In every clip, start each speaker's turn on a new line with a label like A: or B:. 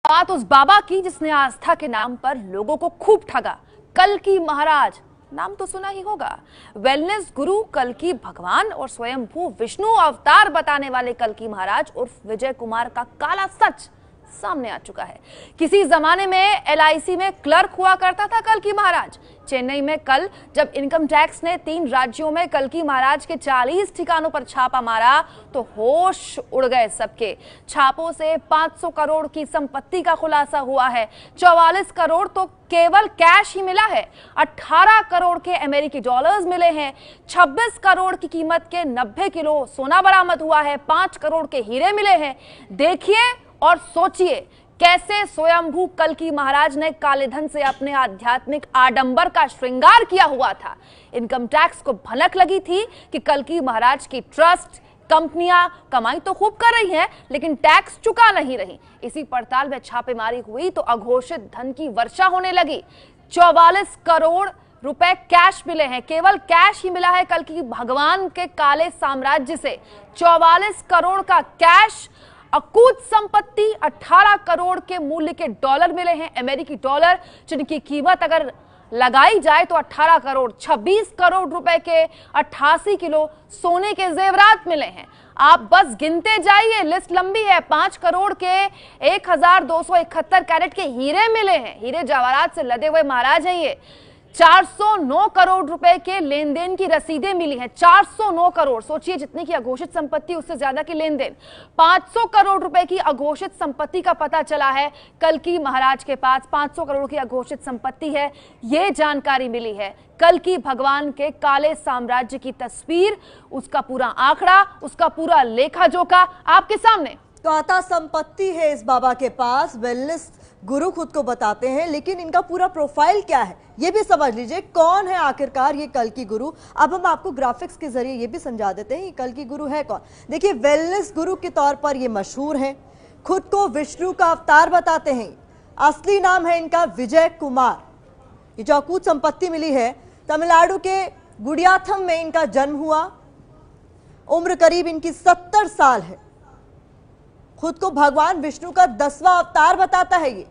A: बात उस बाबा की जिसने आस्था के नाम पर लोगों को खूब ठगा। कल्की महाराज नाम तो सुना ही होगा। वेलनेस गुरु, कल्की भगवान और स्वयंभू विष्णु अवतार बताने वाले कल्की महाराज उर्फ विजय कुमार का काला सच सामने आ चुका है। किसी जमाने में LIC में क्लर्क हुआ करता था कल्की महाराज। चेन्नई में कल जब इनकम टैक्स ने 3 राज्यों में कल्की महाराज के 40 ठिकानों पर छापा मारा तो होश उड़ गए सबके। छापों से 500 करोड़ की संपत्ति का खुलासा हुआ है। 44 करोड़ तो केवल कैश ही मिला है। 18 करोड़ के अमेरिकी डॉलर्स मिले हैं। 26 करोड़ की कीमत के 90 किलो सोना बरामद हुआ है। 5 करोड़ के हीरे मिले हैं। देखिए और सोचिए कैसे स्वयंभू कल्की महाराज ने काले धन से अपने आध्यात्मिक आडंबर का श्रृंगार किया हुआ था। इनकम टैक्स को भनक लगी थी कि कल्की महाराज की ट्रस्ट कंपनियां कमाई तो खूब कर रही हैं लेकिन टैक्स चुका नहीं रही। इसी पड़ताल में छापेमारी हुई तो अघोषित धन की वर्षा होने लगी। 44 करोड़ रुपए कैश मिले हैं। केवल कैश ही मिला है कल्की भगवान के काले साम्राज्य से। 44 करोड़ का कैश, अकूत संपत्ति, 18 करोड़ के मूल्य के डॉलर मिले हैं, अमेरिकी डॉलर, जिनकी कीमत अगर लगाई जाए तो 18 करोड़, 26 करोड़ रुपए के 88 किलो सोने के जेवरात मिले हैं। आप बस गिनते जाइए, लिस्ट लंबी है। 5 करोड़ के 1271 कैरेट के हीरे मिले हैं। हीरे जवाहरात से लदे हुए महाराज हैं ये। 409 करोड़ रुपए के लेन देन की रसीदें मिली हैं। 409 करोड़, सोचिए जितनी की अघोषित संपत्ति उससे ज्यादा की लेन देन। 500 करोड़ रुपए की अघोषित संपत्ति का पता चला है कल्की महाराज के पास। 500 करोड़ की अघोषित संपत्ति है, ये जानकारी मिली है। कल्की भगवान के काले साम्राज्य की तस्वीर, उसका पूरा आंकड़ा, उसका पूरा लेखा जोखा आपके सामने।
B: तो आता संपत्ति है इस बाबा के पास, वेलनेस गुरु खुद को बताते हैं, लेकिन इनका पूरा प्रोफाइल क्या है ये भी समझ लीजिए। कौन है आखिरकार ये कल्की गुरु? अब हम आपको ग्राफिक्स के जरिए ये भी समझा देते हैं ये कल्की गुरु है कौन। देखिए, वेलनेस गुरु के तौर पर ये मशहूर हैं। खुद को विष्णु का अवतार बताते हैं। असली नाम है इनका विजय कुमार। ये जो अकूत संपत्ति मिली है, तमिलनाडु के गुडियाथम में इनका जन्म हुआ। उम्र करीब इनकी 70 साल है। खुद को भगवान विष्णु का 10वां अवतार बताता है ये।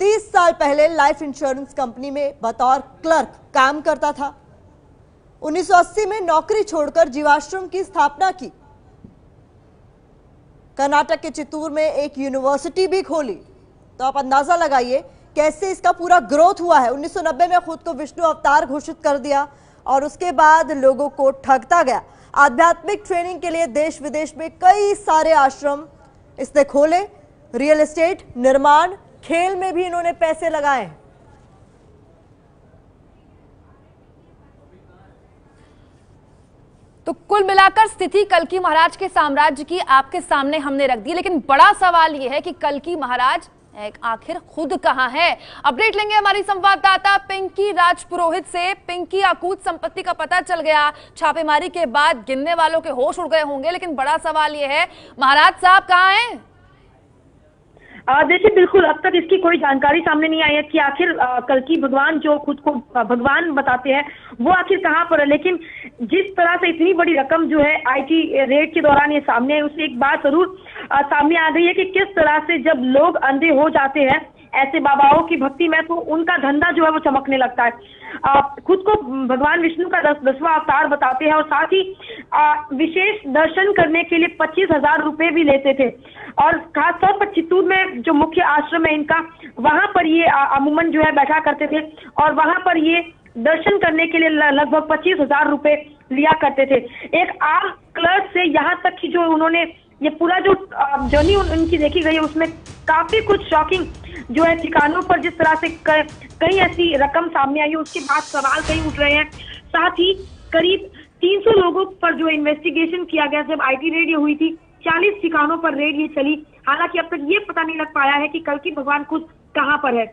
B: 30 साल पहले लाइफ इंश्योरेंस कंपनी में बतौर क्लर्क काम करता था। 1980 में नौकरी छोड़कर जीवाश्रम की स्थापना की। कर्नाटक के चित्तूर में एक यूनिवर्सिटी भी खोली। तो आप अंदाजा लगाइए कैसे इसका पूरा ग्रोथ हुआ है। 1990 में खुद को विष्णु अवतार घोषित कर दिया और उसके बाद लोगों को ठगता गया। आध्यात्मिक ट्रेनिंग के लिए देश विदेश में कई सारे आश्रम इसने खोले। रियल एस्टेट, निर्माण, खेल में भी इन्होंने पैसे लगाए।
A: तो कुल मिलाकर स्थिति कल्की महाराज के साम्राज्य की आपके सामने हमने रख दी, लेकिन बड़ा सवाल यह है कि कल्की महाराज आखिर खुद कहां है। अपडेट लेंगे हमारी संवाददाता पिंकी राजपुरोहित से। पिंकी, अकूत संपत्ति का पता चल गया, छापेमारी के बाद गिनने वालों के होश उड़ गए होंगे, लेकिन बड़ा सवाल यह है महाराज साहब कहां हैं?
C: देखिए, बिल्कुल अब तक इसकी कोई जानकारी सामने नहीं आई है कि आखिर कल्की भगवान जो खुद को भगवान बताते हैं वो आखिर कहाँ पर है। लेकिन जिस तरह से इतनी बड़ी रकम जो है IT रेड के दौरान ये सामने आई, उससे एक बात जरूर सामने आ गई है कि किस तरह से जब लोग अंधे हो जाते हैं ऐसे बाबाओं की भक्ति में तो उनका धंधा जो है वो चमकने लगता है। खुद को भगवान विष्णु का 10वां अवतार बताते हैं और साथ ही विशेष दर्शन करने के लिए 25,000 रुपए भी लेते थे। और खासतौर पर चित्तूर में जो मुख्य आश्रम है इनका, वहां पर ये अमूमन जो है बैठा करते थे और वहां पर ये दर्शन करने के लिए लगभग 25,000 रुपए लिया करते थे। एक आम क्लर्क से यहाँ तक कि जो उन्होंने ये पूरा जो जर्नी उनकी देखी गई है उसमें काफी कुछ शॉकिंग जो है ठिकानों पर जिस तरह से कई ऐसी रकम सामने आई है, उसके बाद सवाल कई उठ रहे हैं। साथ ही करीब 300 लोगों पर जो इन्वेस्टिगेशन किया गया जब IT रेड ये हुई थी, 40 ठिकानों पर रेड ये चली। हालांकि अब तक ये पता नहीं लग पाया है कि कल्की भगवान खुद कहां पर है।